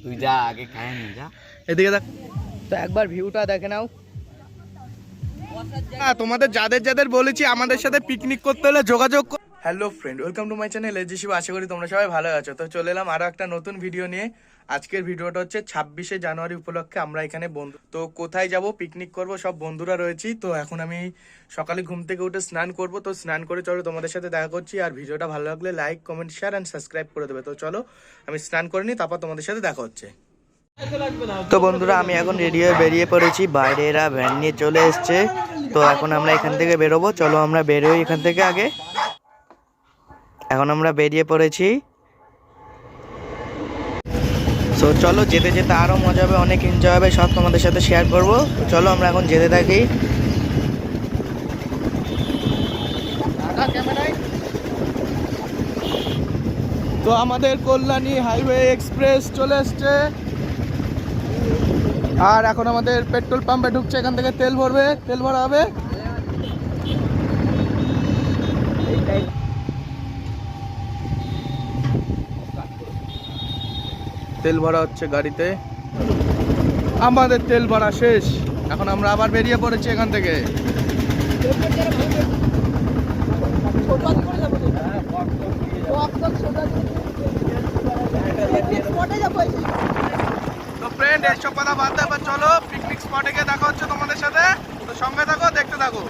তুই যা আগে খায় নি যা। এদিকে দেখ তো একবার ভিউটা দেখে নাও। তোমাদের যাদের যাদের বলেছি আমাদের সাথে পিকনিক করতে হলে যোগাযোগ। Hello friend, welcome to my channel AG Shiv. আশা করি তোমরা সবাই ভালো আছো। তো চলে এলাম আরো একটা নতুন ভিডিও নিয়ে। আজকের ভিডিওটা হচ্ছে 26শে জানুয়ারি উপলক্ষে আমরা এখানে বন্ধু তো কোথায় যাব পিকনিক করব, সব বন্ধুরা রয়েছি। তো এখন আমি সকালে ঘুম থেকে উঠে স্নান করব। তো স্নান করে চলো তোমাদের সাথে দেখা করছি। আর ভিডিওটা ভালো লাগলে like comment share and subscribe করে দেবে। তো চলো আমি স্নান করে নিই, তারপর তোমাদের সাথে দেখা হচ্ছে। তো বন্ধুরা আমি এখন রেডি হয়ে বেরিয়ে পড়েছি। বাইরে এরা ভ্যান নিয়ে চলে এসছে। তো এখন আমরা এখান থেকে বেরোবো। চলো আমরা বেরোই এখান থেকে আগে। এখন আমরা বেরিয়ে পড়েছি। সো চলো যেতে যেতে আরো মজা হবে, অনেক এনজয় হবে, সব তোমাদের সাথে শেয়ার করবো। চলো আমরা এখন যেতে থাকি। তো আমাদের কল্যাণী হাইওয়ে এক্সপ্রেস চলে এসছে। আর এখন আমাদের পেট্রোল পাম্পে ঢুকছে, এখান থেকে তেল ভরবে, তেল ভরা হবে। তেল ভরা হচ্ছে গাড়িতে। আমাদের তেল ভরা শেষ। এখন আমরা আবার বেরিয়ে পড়েছি এখান থেকে। তো ফ্রেন্ড এইসব কথা বাদ দাও, এবার চলো পিকনিক স্পটে গিয়ে দেখা হচ্ছে তোমাদের সাথে। তো সঙ্গে থাকো, দেখতে থাকো।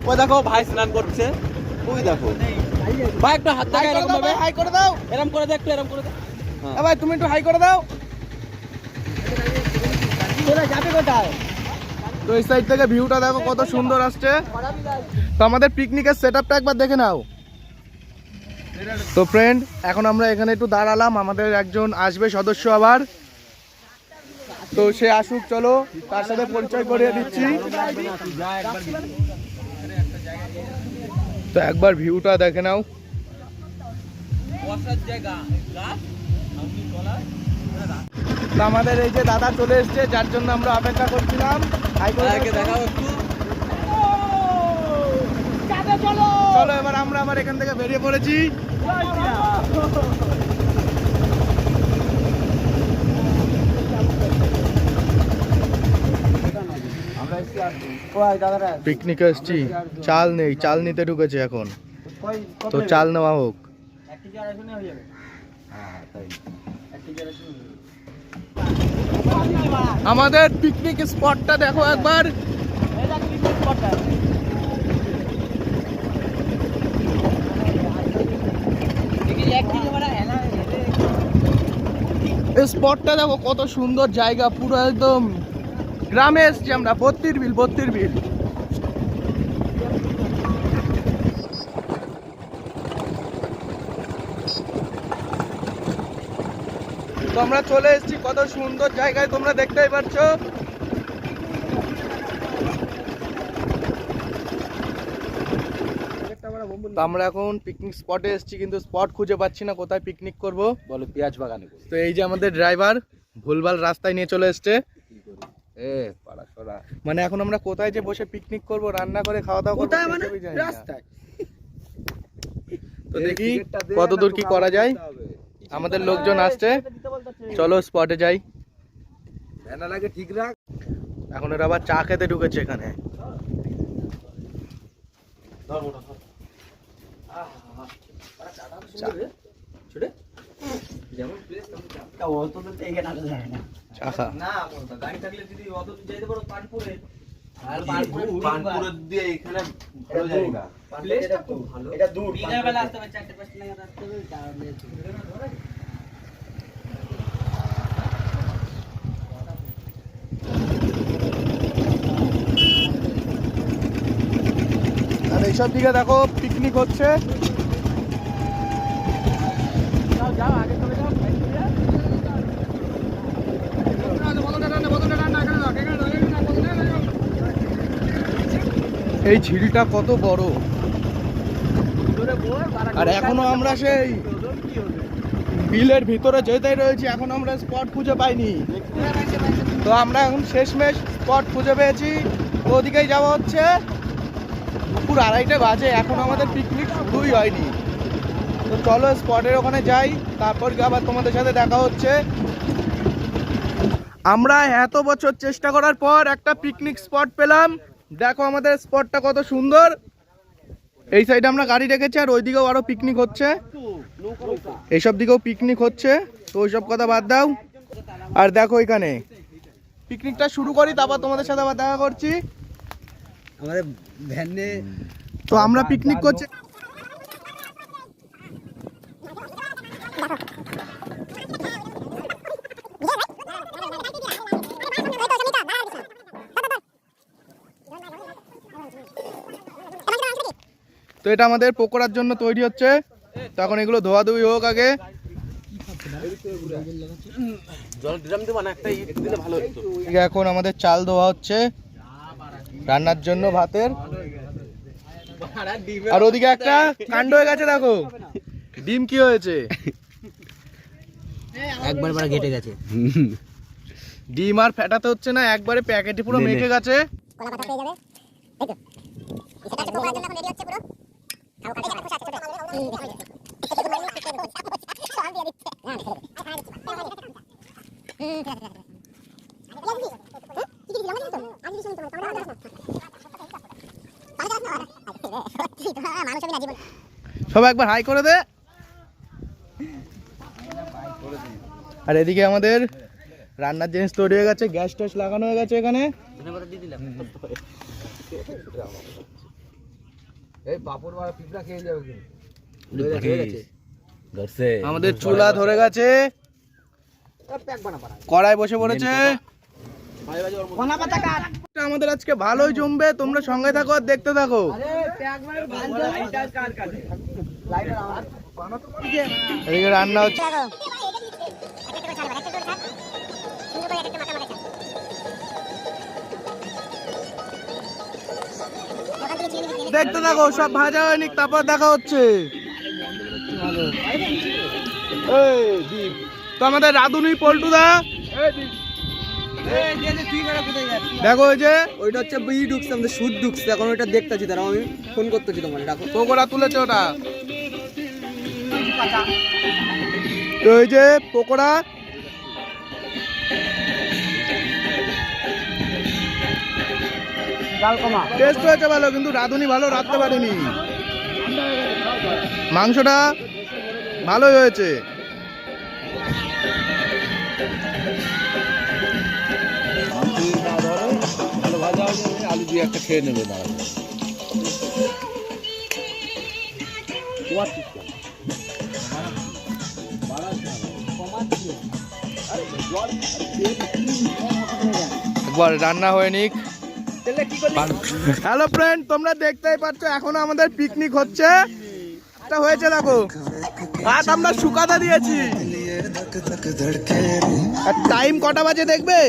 ওই দেখো ভাই স্নান করছে, ওই দেখো ভাই একটু হাত দেখা এরকম ভাবে হাই করে দাও, এরকম করে দে, একটু এরকম করে দে। ভাই তুমি একটু হাই করে দাও। যাবে কোথায়? তো এই সাইড থেকে ভিউটা দেখো কত সুন্দর আসছে। তো আমাদের পিকনিকের সেটআপটা একবার দেখে নাও। তো ফ্রেন্ড এখন আমরা এখানে একটু দাঁড়ালাম, আমাদের একজন আসবে সদস্য আবার। তো সে আসুক, চলো তার সাথে পরিচয় করিয়ে দিচ্ছি। তো একবার ভিউটা দেখে নাও। তো আমাদের এই যে দাদা চলে এসছে, যার জন্য আমরা অপেক্ষা করছিলাম। চলো এবার আমরা আবার এখান থেকে বেরিয়ে পড়েছি। পিকনিকে এসছি, চাল নেই, চাল নিতে ঢুকেছে এখন। তো চাল নেওয়া হোক। আমাদের পিকনিক স্পটটা দেখো একবার। স্পটটা দেখো কত সুন্দর জায়গা, পুরো একদম গ্রামে এসছি আমরা। 32 বিল, 32 বিল। তো আমরা চলে এসেছি কত সুন্দর জায়গায়, তোমরা দেখতেই পাচ্ছ। তো আমরা এখন পিকনিক স্পটে এসেছি, কিন্তু স্পট খুঁজে পাচ্ছি না কোথায় পিকনিক করব। বলো পেঁয়াজ বাগানে। তো এই যে আমাদের ড্রাইভার ভুলভাল রাস্তায় নিয়ে চলে এসছে। মানে এখন আমরা কোথায় যে বসে পিকনিক করব, রান্না করে খাওয়া দাওয়া করবো, রাস্তায়। তো দেখি কতদূর কি করা যায়। আমাদের লোকজন আসছে, চলো স্পটে যাই। ঠিক রাখ। এখন এরা আবার চা খেতে ঢুকেছে এখানে। চা খা। গাড়ি থাকলে যদি অত যেতে পারো পানপুরে, আর পানপুরে দিয়ে এখানে ভালো জায়গা, প্লেসটা খুব ভালো। এটা দূর, বিকেল বেলা আসতে হবে, 4-5 টাকা আসতে হবে, তাহলে আর এইসব দিকে দেখো পিকনিক হচ্ছে। এই ঝিড়িটা কত বড়, আর এখনো আমরা সেই বিলের ভিতরে যেতেই রয়েছি, এখন আমরা স্পট খুঁজে পাইনি। তো আমরা এখন শেষমেশ স্পট খুঁজে পেয়েছি, তো ওদিকেই যাওয়া হচ্ছে। দুপুর 2:30 বাজে, এখন আমাদের পিকনিক শুরুই হয়নি। তো চলো স্পটের ওখানে যাই, তারপর আবার তোমাদের সাথে দেখা হচ্ছে। আমরা এত বছর চেষ্টা করার পর একটা পিকনিক স্পট পেলাম। দেখো আমাদের স্পটটা কত সুন্দর। এই সাইডে আমরা গাড়ি রেখেছি, আর ওইদিকেও আরো পিকনিক হচ্ছে, এইসব দিকেও পিকনিক হচ্ছে। তো ওইসব কথা বাদ দাও, আর দেখো এখানে পিকনিকটা শুরু করি, তারপর তোমাদের সাথে আবার দেখা করছি। আমাদের ভ্যানে তো আমরা পিকনিক করছি। তো এটা আমাদের পকোড়ার জন্য তৈরি হচ্ছে, তো এখন এগুলো ধোয়াধুয়ি হোক আগে। এখন আমাদের চাল ধোয়া হচ্ছে রান্নার জন্য ভাতের। আর ওদিকে একটা কাণ্ড হয়ে গেছে, দেখো ডিম কি হয়েছে, একবার পরে ঘেটে গেছে। ডিম আর ফেটাতে হচ্ছে না, একবারে প্যাকেটে পুরো মেখে গেছে। সবাই একবার হাই করে দে। আর এদিকে আমাদের রান্নার জিনিস তৈরি হয়ে গেছে, গ্যাস ট্যাস লাগানো হয়ে গেছে এখানে। আমাদের চুলা ধরে গেছে, কড়াই বসে পড়েছে। আমাদের আজকে ভালোই জমবে, তোমরা সঙ্গে থাকো আর দেখতে থাকো। এদিকে রান্না হচ্ছে। দেখতে থাকো, সব ভাজা হয়নি, তারপর দেখা হচ্ছে। তো আমাদের রাধুনি পল্টুদা, দেখো ওই যে ওইটা হচ্ছে বি ঢুকছে, আমাদের সুদ ঢুকছে, এখন ওইটা দেখতেছি, তারা আমি ফোন করতেছি তোমার। রাখো, পকোড়া তুলেছে ওটা। তো ওই যে পকোড়া, টেস্ট হয়েছে ভালো, কিন্তু রাঁধুনি ভালো রাঁধতে পারেনি। মাংসটা ভালোই হয়েছে। আলু দিয়ে একটা খেয়ে নেবে না। একবার রান্না হয়নি। হ্যালো ফ্রেন্ড, তোমরা দেখতেই পাচ্ছ এখনো আমাদের পিকনিক হচ্ছে। এটা হয়েছে দেখো, ভাত আমরা শুকাতে দিয়েছি। আর টাইম কটা বাজে দেখবে?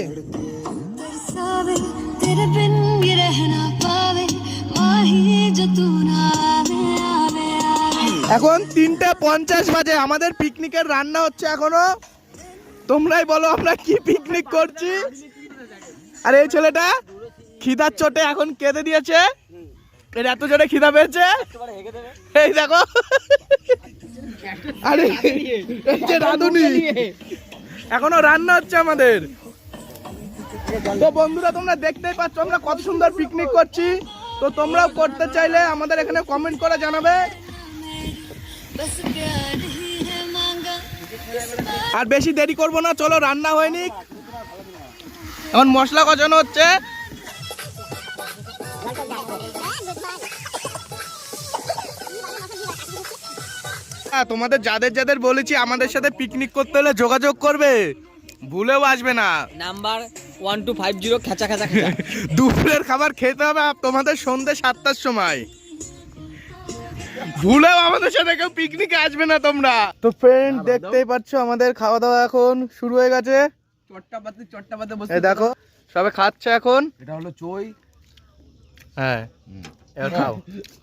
এখন 3:50 বাজে, আমাদের পিকনিকের রান্না হচ্ছে এখনো। তোমরাই বলো আমরা কি পিকনিক করছি। আর এই ছেলেটা খিদার চোটে এখন কেঁদে দিয়েছে, এর এত জোরে খিদা পেয়েছে। এই দেখো, আরে এই যে রাঁধুনি, এখনো রান্না হচ্ছে আমাদের। তো বন্ধুরা, তোমরা দেখতেই পাচ্ছ আমরা কত সুন্দর পিকনিক করছি। তো তোমরাও করতে চাইলে আমাদের এখানে কমেন্ট করে জানাবে। আর বেশি দেরি করব না, চলো রান্না হয়নি, এখন মশলা কষানো হচ্ছে। তোমাদের যাদের যাদের বলেছি আমাদের সাথে পিকনিক করতে হলে যোগাযোগ করবে, ভুলেও আসবে না। নাম্বার 1250 খেচা খেচা খেচা। দুপুরের খাবার খেতে হবে তোমাদের সন্ধ্যে 7টার সময়। ভুলেও আমাদের সাথে কেউ পিকনিকে আসবে না তোমরা। তো ফ্রেন্ড, দেখতেই পাচ্ছ আমাদের খাওয়া দাওয়া এখন শুরু হয়ে গেছে। চট্টাপাতে বসে দেখো সবাই খাচ্ছে এখন। এটা হলো চই। হ্যাঁ, এবার খাও।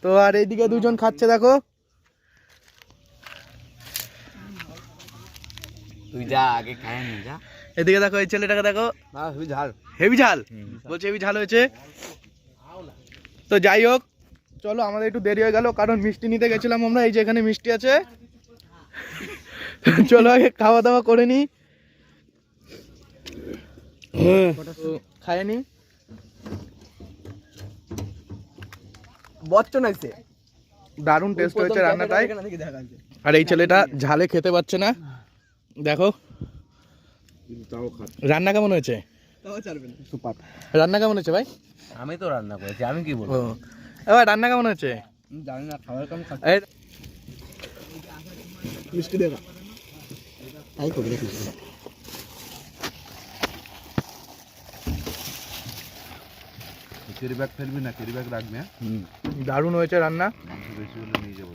তো আর এইদিকে দুজন খাচ্ছে দেখো। তুই যা আগে খায় নি যা। এদিকে দেখো, এই ছেলেটাকে দেখো, হেভি ঝাল। হেভি ঝাল বলছে, হেভি ঝাল হয়েছে। তো যাই হোক, চলো আমাদের একটু দেরি হয়ে গেল, কারণ মিষ্টি নিতে গেছিলাম আমরা। এই যে এখানে মিষ্টি আছে, চলো আগে খাওয়া দাওয়া করে নি, খায় নি। বচ্চন আছে, দারুণ টেস্ট হয়েছে রান্নাটাই। আর এই ছেলেটা ঝালে খেতে পারছে না, দেখো রান্না কেমন হয়েছে? রান্না কেমন হয়েছে ভাই? আমি তো রান্না করেছি, আমি কি বলবো? এবার রান্না কেমন হয়েছে? জানি না, খাবার কেমন এই মিষ্টি দেখা তাই কবি দেখিস। ক্যারি ব্যাগ ফেলবি না, ক্যারি ব্যাগ রাখবি। দারুণ হয়েছে রান্না। বেশি হলে নিয়ে যাবো।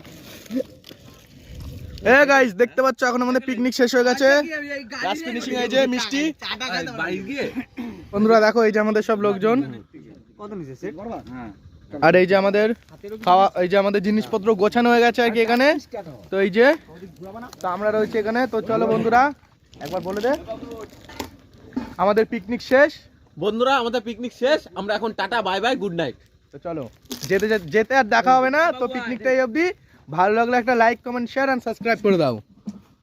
এ গাইস দেখতে পাচ্ছ এখন আমাদের পিকনিক শেষ হয়ে গেছে, লাস্ট ফিনিশিং এই যে মিষ্টি। বন্ধুরা দেখো এই যে আমাদের সব লোকজন, কত নিছে সেট? হ্যাঁ, আর এই যে আমাদের খাওয়া, এই যে আমাদের জিনিসপত্র গোছানো হয়ে গেছে আর কি এখানে। তো এই যে তো আমরা রয়েছি এখানে। তো চলো বন্ধুরা একবার বলে দে আমাদের পিকনিক শেষ। বন্ধুরা আমাদের পিকনিক শেষ, আমরা এখন tata bye bye good night. তো চলো যেতে যেতে আর দেখা হবে না। তো পিকনিকটা এই অবধি। ভালো লাগলে একটা like comment share and subscribe করে দাও।